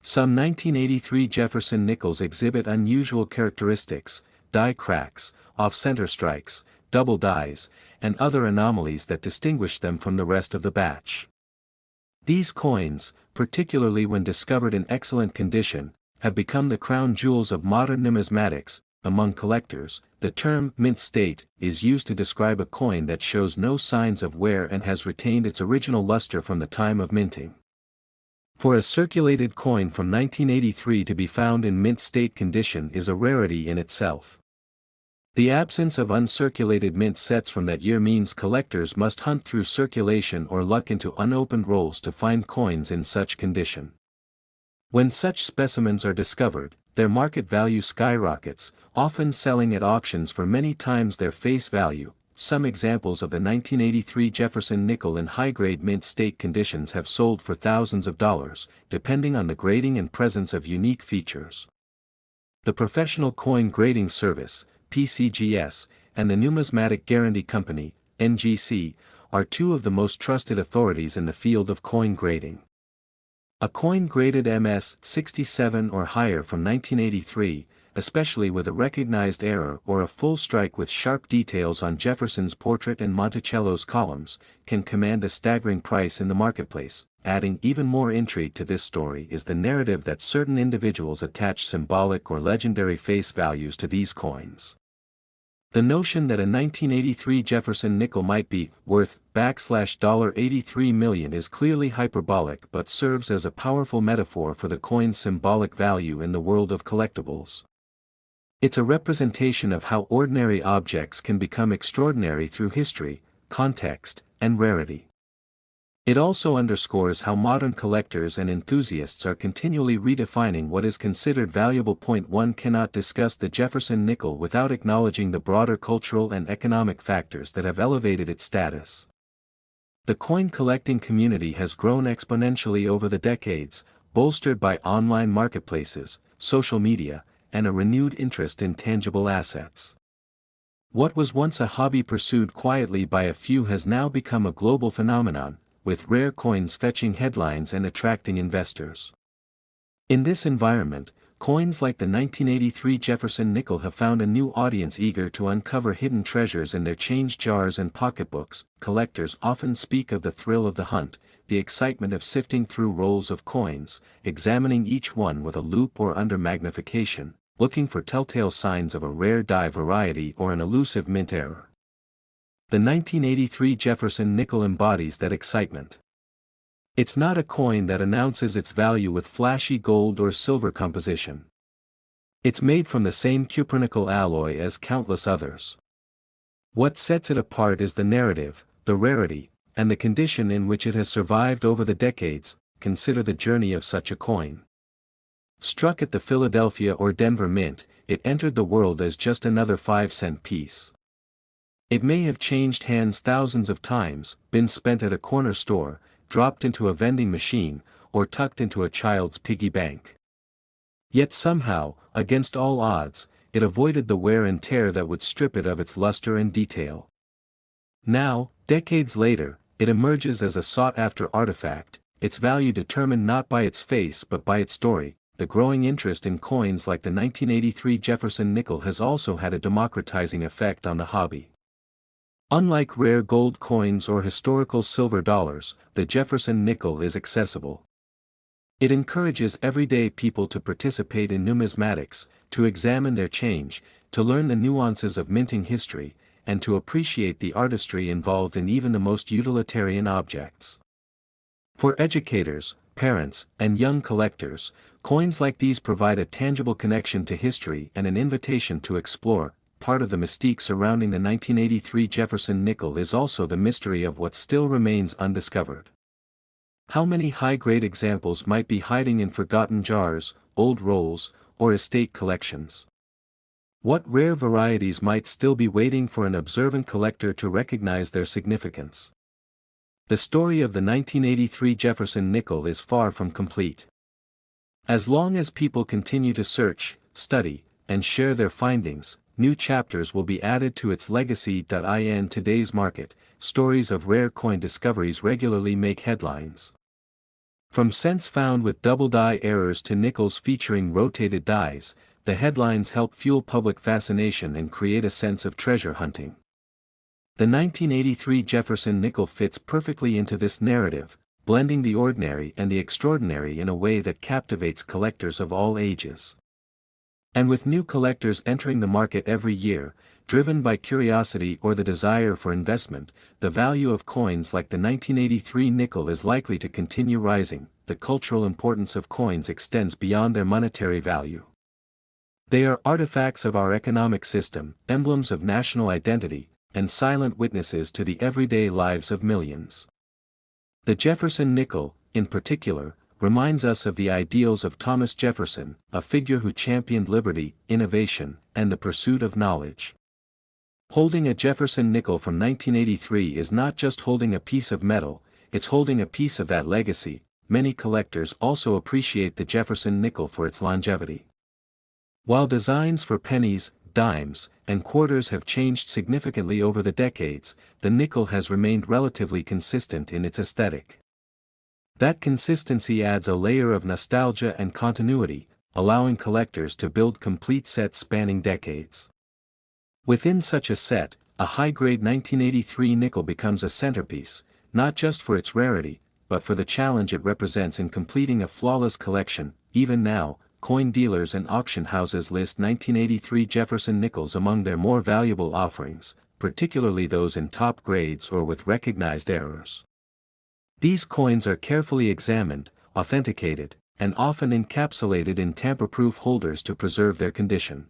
Some 1983 Jefferson nickels exhibit unusual characteristics: die cracks, off-center strikes, double dies, and other anomalies that distinguish them from the rest of the batch. These coins, particularly when discovered in excellent condition, have become the crown jewels of modern numismatics. Among collectors, the term mint state is used to describe a coin that shows no signs of wear and has retained its original luster from the time of minting. For a circulated coin from 1983 to be found in mint state condition is a rarity in itself. The absence of uncirculated mint sets from that year means collectors must hunt through circulation or luck into unopened rolls to find coins in such condition. When such specimens are discovered, their market value skyrockets, often selling at auctions for many times their face value. Some examples of the 1983 Jefferson nickel in high-grade mint state conditions have sold for thousands of dollars, depending on the grading and presence of unique features. The Professional Coin Grading Service, PCGS, and the Numismatic Guarantee Company, NGC, are two of the most trusted authorities in the field of coin grading. A coin graded MS 67 or higher from 1983, especially with a recognized error or a full strike with sharp details on Jefferson's portrait and Monticello's columns, can command a staggering price in the marketplace. Adding even more intrigue to this story is the narrative that certain individuals attach symbolic or legendary face values to these coins. The notion that a 1983 Jefferson nickel might be worth $83 million is clearly hyperbolic but serves as a powerful metaphor for the coin's symbolic value in the world of collectibles. It's a representation of how ordinary objects can become extraordinary through history, context, and rarity. It also underscores how modern collectors and enthusiasts are continually redefining what is considered valuable. One cannot discuss the Jefferson nickel without acknowledging the broader cultural and economic factors that have elevated its status. The coin collecting community has grown exponentially over the decades, bolstered by online marketplaces, social media, and a renewed interest in tangible assets. What was once a hobby pursued quietly by a few has now become a global phenomenon, with rare coins fetching headlines and attracting investors. In this environment, coins like the 1983 Jefferson nickel have found a new audience eager to uncover hidden treasures in their change jars and pocketbooks. Collectors often speak of the thrill of the hunt, the excitement of sifting through rolls of coins, examining each one with a loupe or under magnification, looking for telltale signs of a rare die variety or an elusive mint error. The 1983 Jefferson nickel embodies that excitement. It's not a coin that announces its value with flashy gold or silver composition. It's made from the same cupronickel alloy as countless others. What sets it apart is the narrative, the rarity, and the condition in which it has survived over the decades. Consider the journey of such a coin. Struck at the Philadelphia or Denver Mint, it entered the world as just another 5-cent piece. It may have changed hands thousands of times, been spent at a corner store, dropped into a vending machine, or tucked into a child's piggy bank. Yet somehow, against all odds, it avoided the wear and tear that would strip it of its luster and detail. Now, decades later, it emerges as a sought-after artifact, its value determined not by its face but by its story. The growing interest in coins like the 1983 Jefferson nickel has also had a democratizing effect on the hobby. Unlike rare gold coins or historical silver dollars, the Jefferson nickel is accessible. It encourages everyday people to participate in numismatics, to examine their change, to learn the nuances of minting history, and to appreciate the artistry involved in even the most utilitarian objects. For educators, parents, and young collectors, coins like these provide a tangible connection to history and an invitation to explore. Part of the mystique surrounding the 1983 Jefferson nickel is also the mystery of what still remains undiscovered. How many high-grade examples might be hiding in forgotten jars, old rolls, or estate collections? What rare varieties might still be waiting for an observant collector to recognize their significance? The story of the 1983 Jefferson nickel is far from complete. As long as people continue to search, study, and share their findings, new chapters will be added to its legacy. In today's market, stories of rare coin discoveries regularly make headlines. From cents found with double die errors to nickels featuring rotated dies, the headlines help fuel public fascination and create a sense of treasure hunting. The 1983 Jefferson nickel fits perfectly into this narrative, blending the ordinary and the extraordinary in a way that captivates collectors of all ages. And with new collectors entering the market every year, driven by curiosity or the desire for investment, the value of coins like the 1983 nickel is likely to continue rising. The cultural importance of coins extends beyond their monetary value. They are artifacts of our economic system, emblems of national identity, and silent witnesses to the everyday lives of millions. The Jefferson nickel, in particular, reminds us of the ideals of Thomas Jefferson, a figure who championed liberty, innovation, and the pursuit of knowledge. Holding a Jefferson nickel from 1983 is not just holding a piece of metal, it's holding a piece of that legacy. Many collectors also appreciate the Jefferson nickel for its longevity. While designs for pennies, dimes, and quarters have changed significantly over the decades, the nickel has remained relatively consistent in its aesthetic. That consistency adds a layer of nostalgia and continuity, allowing collectors to build complete sets spanning decades. Within such a set, a high-grade 1983 nickel becomes a centerpiece, not just for its rarity, but for the challenge it represents in completing a flawless collection. Even now, coin dealers and auction houses list 1983 Jefferson nickels among their more valuable offerings, particularly those in top grades or with recognized errors. These coins are carefully examined, authenticated, and often encapsulated in tamper-proof holders to preserve their condition.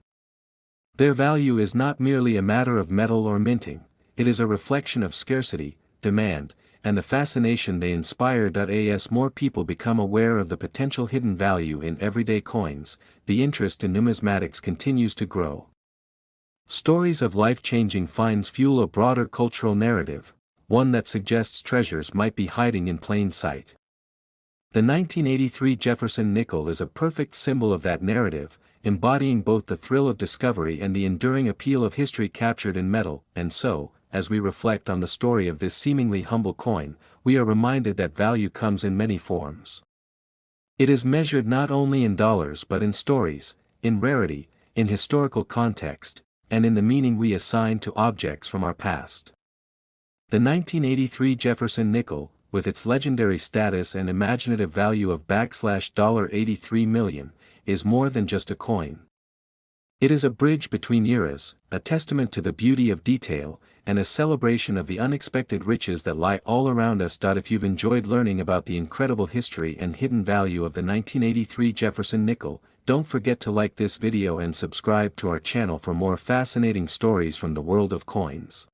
Their value is not merely a matter of metal or minting, it is a reflection of scarcity, demand, and the fascination they inspire. As more people become aware of the potential hidden value in everyday coins, the interest in numismatics continues to grow. Stories of life-changing finds fuel a broader cultural narrative, one that suggests treasures might be hiding in plain sight. The 1983 Jefferson nickel is a perfect symbol of that narrative, embodying both the thrill of discovery and the enduring appeal of history captured in metal. And so, as we reflect on the story of this seemingly humble coin, we are reminded that value comes in many forms. It is measured not only in dollars but in stories, in rarity, in historical context, and in the meaning we assign to objects from our past. The 1983 Jefferson nickel, with its legendary status and imaginative value of $83 million, is more than just a coin. It is a bridge between eras, a testament to the beauty of detail, and a celebration of the unexpected riches that lie all around us. If you've enjoyed learning about the incredible history and hidden value of the 1983 Jefferson nickel, don't forget to like this video and subscribe to our channel for more fascinating stories from the world of coins.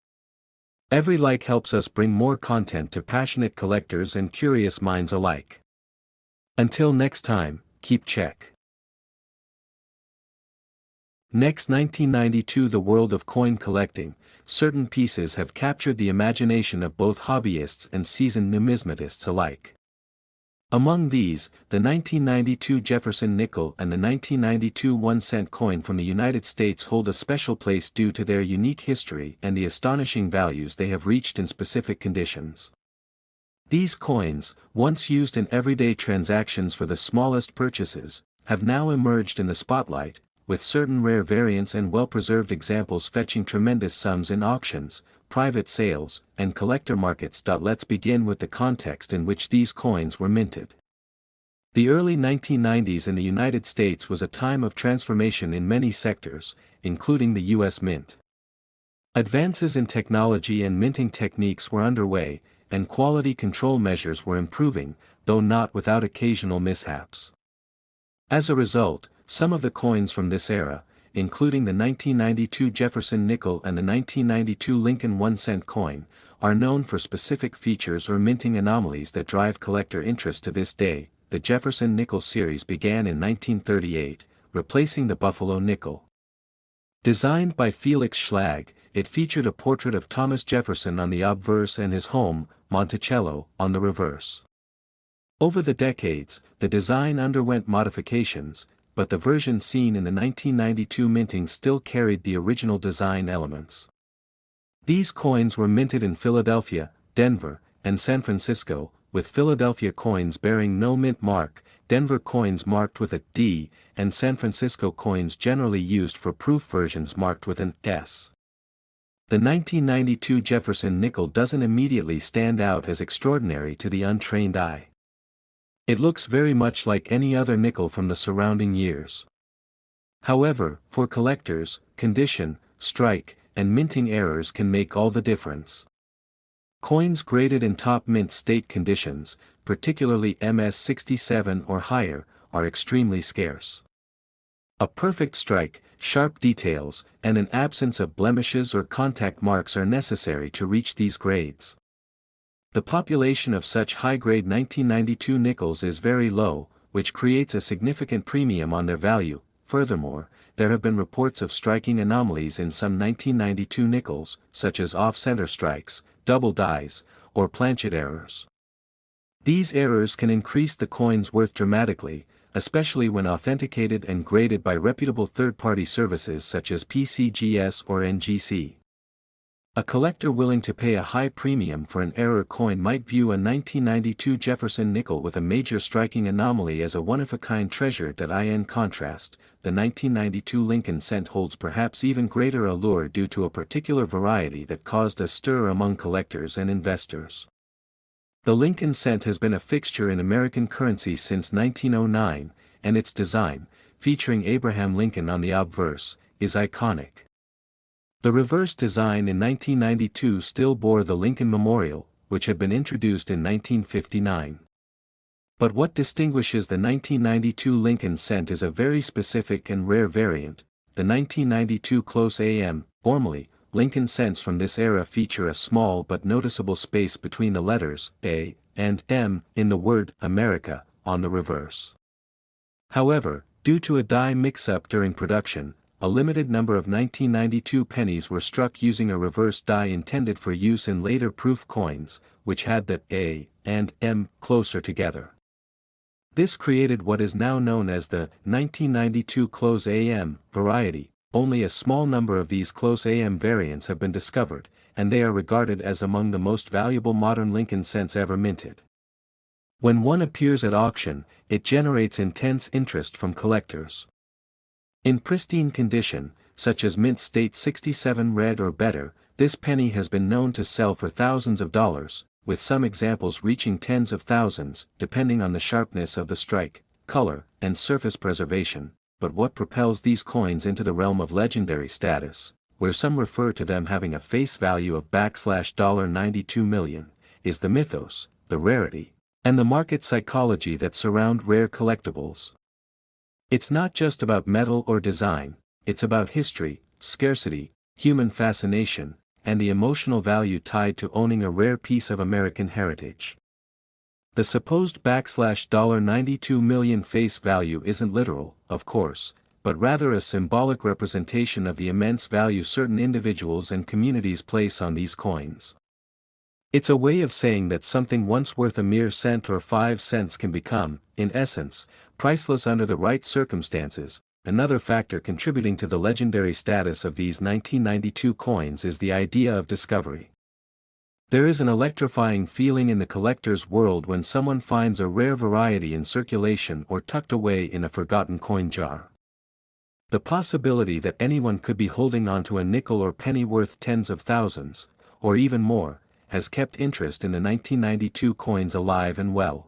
Every like helps us bring more content to passionate collectors and curious minds alike. Until next time, keep check. Next, 1992. The world of coin collecting. Certain pieces have captured the imagination of both hobbyists and seasoned numismatists alike. Among these, the 1992 Jefferson nickel and the 1992 1-cent coin from the United States hold a special place due to their unique history and the astonishing values they have reached in specific conditions. These coins, once used in everyday transactions for the smallest purchases, have now emerged in the spotlight, with certain rare variants and well-preserved examples fetching tremendous sums in auctions, private sales, and collector markets. Let's begin with the context in which these coins were minted. The early 1990s in the United States was a time of transformation in many sectors, including the U.S. Mint. Advances in technology and minting techniques were underway, and quality control measures were improving, though not without occasional mishaps. As a result, some of the coins from this era, including the 1992 Jefferson nickel and the 1992 Lincoln 1-cent coin, are known for specific features or minting anomalies that drive collector interest to this day. The Jefferson nickel series began in 1938, replacing the Buffalo nickel. Designed by Felix Schlag, it featured a portrait of Thomas Jefferson on the obverse and his home, Monticello, on the reverse. Over the decades, the design underwent modifications, but the version seen in the 1992 minting still carried the original design elements. These coins were minted in Philadelphia, Denver, and San Francisco, with Philadelphia coins bearing no mint mark, Denver coins marked with a D, and San Francisco coins generally used for proof versions marked with an S. The 1992 Jefferson nickel doesn't immediately stand out as extraordinary to the untrained eye. It looks very much like any other nickel from the surrounding years. However, for collectors, condition, strike, and minting errors can make all the difference. Coins graded in top mint state conditions, particularly MS67 or higher, are extremely scarce. A perfect strike, sharp details, and an absence of blemishes or contact marks are necessary to reach these grades. The population of such high-grade 1992 nickels is very low, which creates a significant premium on their value. Furthermore, there have been reports of striking anomalies in some 1992 nickels, such as off-center strikes, double dies, or planchet errors. These errors can increase the coin's worth dramatically, especially when authenticated and graded by reputable third-party services such as PCGS or NGC. A collector willing to pay a high premium for an error coin might view a 1992 Jefferson nickel with a major striking anomaly as a one-of-a-kind treasure that in contrast, the 1992 Lincoln cent holds perhaps even greater allure due to a particular variety that caused a stir among collectors and investors. The Lincoln cent has been a fixture in American currency since 1909, and its design, featuring Abraham Lincoln on the obverse, is iconic. The reverse design in 1992 still bore the Lincoln Memorial, which had been introduced in 1959. But what distinguishes the 1992 Lincoln cent is a very specific and rare variant. The 1992 close AM, formally, Lincoln cents from this era feature a small but noticeable space between the letters A and M in the word America on the reverse. However, due to a die mix-up during production, a limited number of 1992 pennies were struck using a reverse die intended for use in later proof coins, which had the A and M closer together. This created what is now known as the 1992 close AM variety. Only a small number of these close AM variants have been discovered, and they are regarded as among the most valuable modern Lincoln cents ever minted. When one appears at auction, it generates intense interest from collectors. In pristine condition, such as mint state 67 red or better, this penny has been known to sell for thousands of dollars, with some examples reaching tens of thousands, depending on the sharpness of the strike, color, and surface preservation. But what propels these coins into the realm of legendary status, where some refer to them having a face value of $92 million, is the mythos, the rarity, and the market psychology that surround rare collectibles. It's not just about metal or design, it's about history, scarcity, human fascination, and the emotional value tied to owning a rare piece of American heritage. The supposed $92 million face value isn't literal, of course, but rather a symbolic representation of the immense value certain individuals and communities place on these coins. It's a way of saying that something once worth a mere cent or 5 cents can become, in essence, priceless under the right circumstances. Another factor contributing to the legendary status of these 1992 coins is the idea of discovery. There is an electrifying feeling in the collector's world when someone finds a rare variety in circulation or tucked away in a forgotten coin jar. The possibility that anyone could be holding onto a nickel or penny worth tens of thousands, or even more, has kept interest in the 1992 coins alive and well.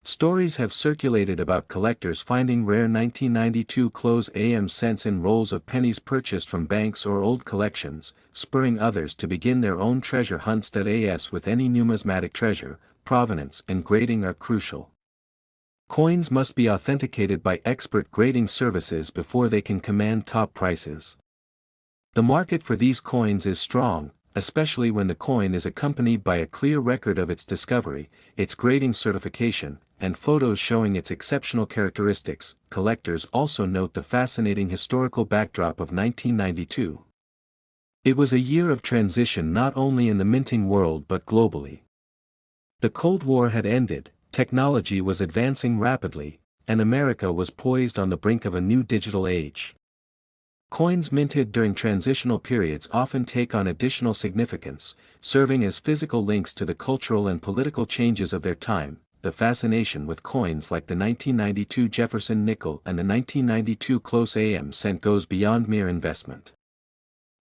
Stories have circulated about collectors finding rare 1992 close AM cents in rolls of pennies purchased from banks or old collections, spurring others to begin their own treasure hunts. As with any numismatic treasure, provenance and grading are crucial. Coins must be authenticated by expert grading services before they can command top prices. The market for these coins is strong, especially when the coin is accompanied by a clear record of its discovery, its grading certification, and photos showing its exceptional characteristics. Collectors also note the fascinating historical backdrop of 1992. It was a year of transition not only in the minting world but globally. The Cold War had ended, technology was advancing rapidly, and America was poised on the brink of a new digital age. Coins minted during transitional periods often take on additional significance, serving as physical links to the cultural and political changes of their time. The fascination with coins like the 1992 Jefferson nickel and the 1992 close AM cent goes beyond mere investment.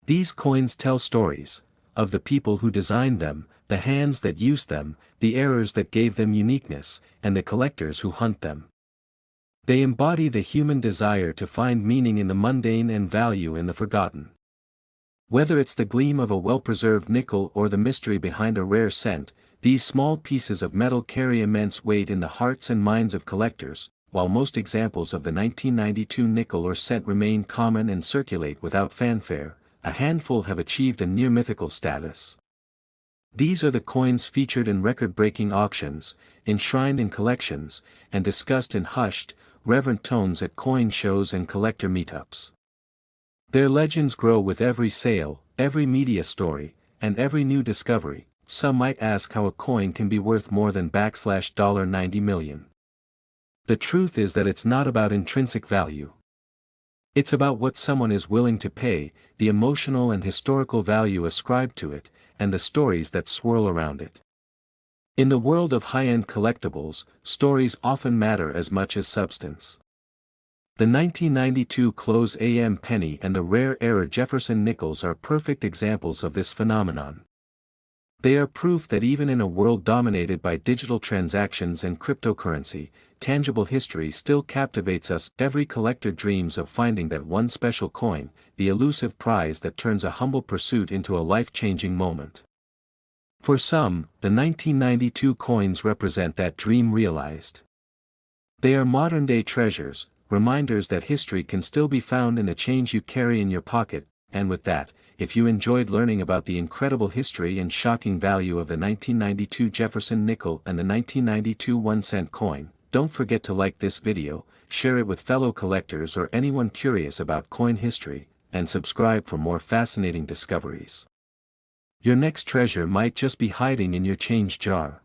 These coins tell stories of the people who designed them, the hands that used them, the errors that gave them uniqueness, and the collectors who hunt them. They embody the human desire to find meaning in the mundane and value in the forgotten. Whether it's the gleam of a well-preserved nickel or the mystery behind a rare cent, these small pieces of metal carry immense weight in the hearts and minds of collectors. While most examples of the 1992 nickel or cent remain common and circulate without fanfare, a handful have achieved a near-mythical status. These are the coins featured in record-breaking auctions, enshrined in collections, and discussed in hushed, reverent tones at coin shows and collector meetups. Their legends grow with every sale, every media story, and every new discovery. Some might ask how a coin can be worth more than $90 million. The truth is that it's not about intrinsic value. It's about what someone is willing to pay, the emotional and historical value ascribed to it, and the stories that swirl around it. In the world of high-end collectibles, stories often matter as much as substance. The 1992 Close AM penny and the rare-era Jefferson nickels are perfect examples of this phenomenon. They are proof that even in a world dominated by digital transactions and cryptocurrency, tangible history still captivates us. Every collector dreams of finding that one special coin, the elusive prize that turns a humble pursuit into a life-changing moment. For some, the 1992 coins represent that dream realized. They are modern-day treasures, reminders that history can still be found in the change you carry in your pocket. And with that, if you enjoyed learning about the incredible history and shocking value of the 1992 Jefferson nickel and the 1992 1-cent coin, don't forget to like this video, share it with fellow collectors or anyone curious about coin history, and subscribe for more fascinating discoveries. Your next treasure might just be hiding in your change jar.